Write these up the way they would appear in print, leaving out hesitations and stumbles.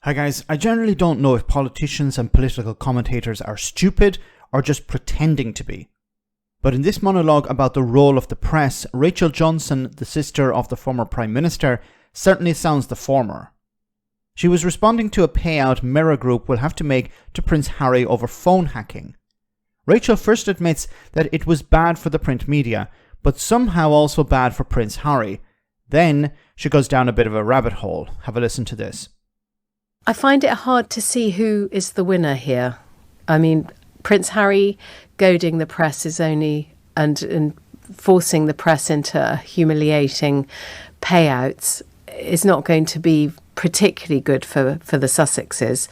Hi guys, I generally don't know if politicians and political commentators are stupid or just pretending to be. But in this monologue about the role of the press, Rachel Johnson, the sister of the former Prime Minister, certainly sounds the former. She was responding to a payout Mirror Group will have to make to Prince Harry over phone hacking. Rachel first admits that it was bad for the print media, but somehow also bad for Prince Harry. Then she goes down a bit of a rabbit hole. Have a listen to this. I find it hard to see who is the winner here. I mean, Prince Harry goading the press is only and forcing the press into humiliating payouts is not going to be particularly good for the Sussexes.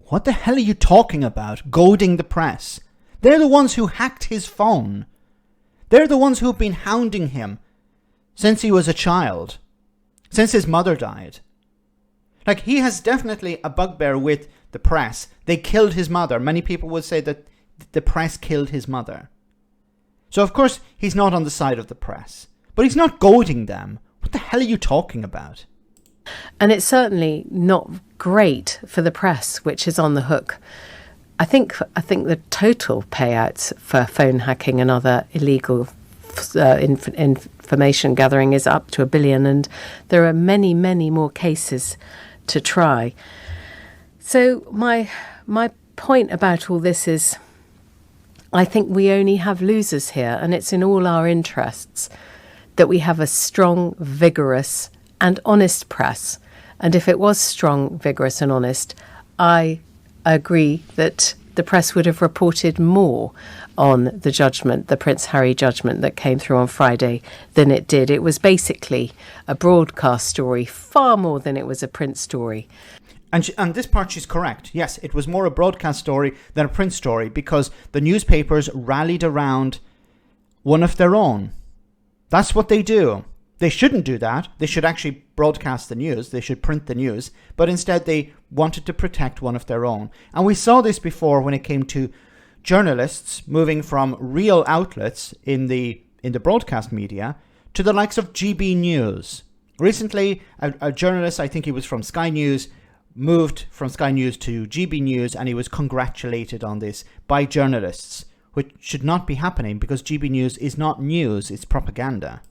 What the hell are you talking about? Goading the press? They're the ones who hacked his phone. They're the ones who've been hounding him since he was a child, since his mother died. Like, he has definitely a bugbear with the press. They killed his mother. Many people would say that the press killed his mother. So, of course, he's not on the side of the press. But he's not goading them. What the hell are you talking about? And it's certainly not great for the press, which is on the hook. I think the total payouts for phone hacking and other illegal information gathering is up to $1 billion, and there are many, many more cases to try. So my point about all this is, I think we only have losers here, and it's in all our interests that we have a strong, vigorous and honest press. And if it was strong, vigorous and honest, I agree that the press would have reported more on the judgment, the Prince Harry judgment that came through on Friday, than it did. It was basically a broadcast story, far more than it was a print story. And this part she's correct. Yes, it was more a broadcast story than a print story because the newspapers rallied around one of their own. That's what they do. They shouldn't do that. They should actually broadcast the news. They should print the news. But instead they wanted to protect one of their own. And we saw this before when it came to journalists moving from real outlets in the broadcast media to the likes of GB News. Recently, a journalist, I think he was from Sky News, moved from Sky News to GB News, and he was congratulated on this by journalists, which should not be happening because GB News is not news, it's propaganda.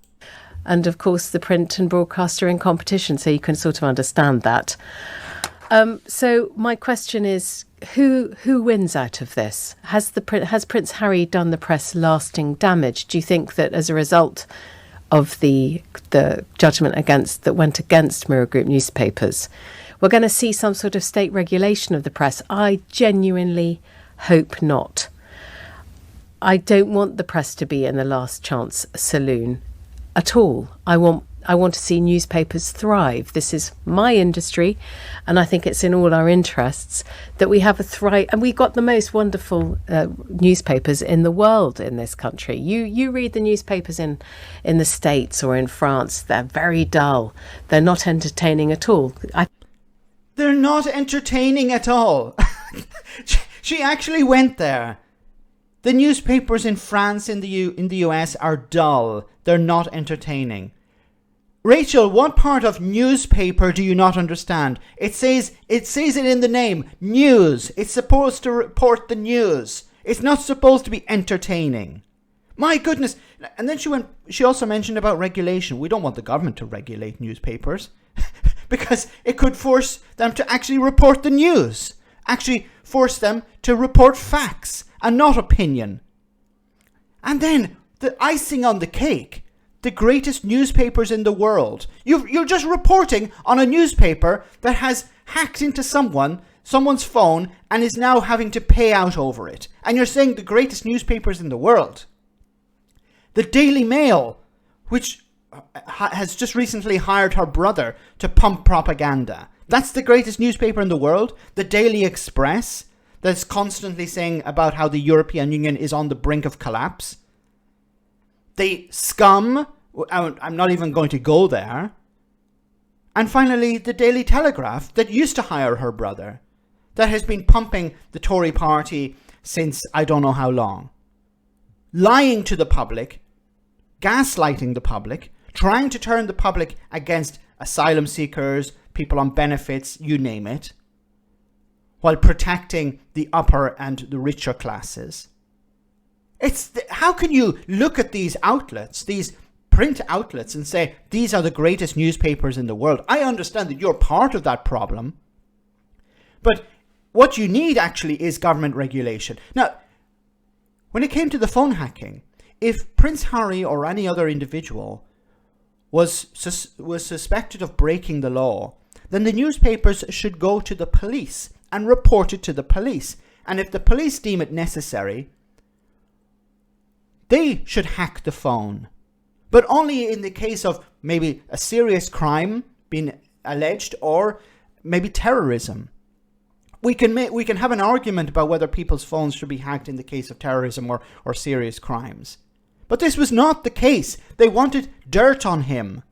And of course, the print and broadcast are in competition, so you can sort of understand that. So my question is, who wins out of this? Has Prince Harry done the press lasting damage? Do you think that as a result of the judgment that went against Mirror Group newspapers, we're going to see some sort of state regulation of the press? I genuinely hope not. I don't want the press to be in the last chance saloon at all. I want to see newspapers thrive. This is my industry, and I think it's in all our interests that we have a thrive. And we've got the most wonderful newspapers in the world in this country. You read the newspapers in the States or in France, they're very dull. They're not entertaining at all. They're not entertaining at all. She actually went there. The newspapers in France, in the US are dull. They're not entertaining. Rachel, what part of newspaper do you not understand? It says it in the name, news. It's supposed to report the news. It's not supposed to be entertaining. My goodness. And then she also mentioned about regulation. We don't want the government to regulate newspapers because it could force them to actually report the news. Actually force them to report facts and not opinion. And then the icing on the cake, the greatest newspapers in the world. You're just reporting on a newspaper that has hacked into someone's phone and is now having to pay out over it. And you're saying the greatest newspapers in the world. The Daily Mail, which has just recently hired her brother to pump propaganda. That's the greatest newspaper in the world. The Daily Express, that's constantly saying about how the European Union is on the brink of collapse. The scum, I'm not even going to go there. And finally, the Daily Telegraph that used to hire her brother, that has been pumping the Tory party since I don't know how long. Lying to the public, gaslighting the public, trying to turn the public against asylum seekers, people on benefits, you name it. while protecting the upper and the richer classes. How can you look at these outlets, these print outlets, and say these are the greatest newspapers in the world? I understand that you're part of that problem, but what you need actually is government regulation. Now, when it came to the phone hacking, if Prince Harry or any other individual was suspected of breaking the law, then the newspapers should go to the police and report it to the police. And if the police deem it necessary, they should hack the phone. But only in the case of maybe a serious crime being alleged, or maybe terrorism. We can have an argument about whether people's phones should be hacked in the case of terrorism or serious crimes. But this was not the case. They wanted dirt on him.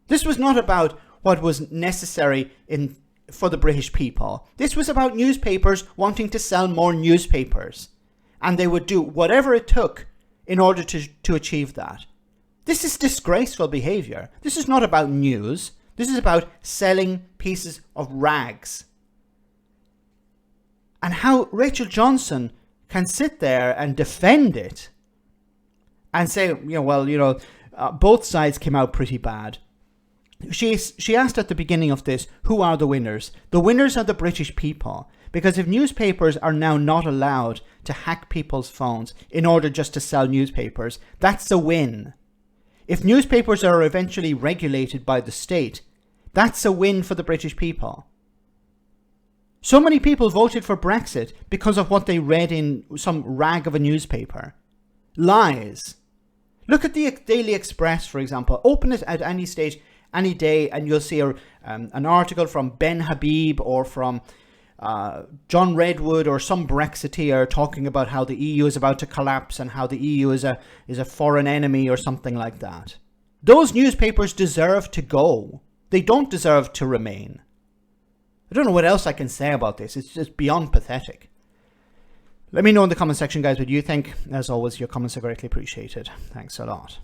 This was not about what was necessary for the British people. This was about newspapers wanting to sell more newspapers. And they would do whatever it took in order to achieve that. This is disgraceful behaviour. This is not about news. This is about selling pieces of rags. And how Rachel Johnson can sit there and defend it and say, both sides came out pretty bad. She asked at the beginning of this, who are the winners? The winners are the British people. Because if newspapers are now not allowed to hack people's phones in order just to sell newspapers, that's a win. If newspapers are eventually regulated by the state, that's a win for the British people. So many people voted for Brexit because of what they read in some rag of a newspaper. Lies. Look at the Daily Express, for example. Open it at any stage, any day, and you'll see an article from Ben Habib or from John Redwood or some Brexiteer talking about how the EU is about to collapse and how the EU is a foreign enemy or something like that. Those newspapers deserve to go. They don't deserve to remain. I don't know what else I can say about this. It's just beyond pathetic. Let me know in the comment section, guys, what you think. As always, your comments are greatly appreciated. Thanks a lot.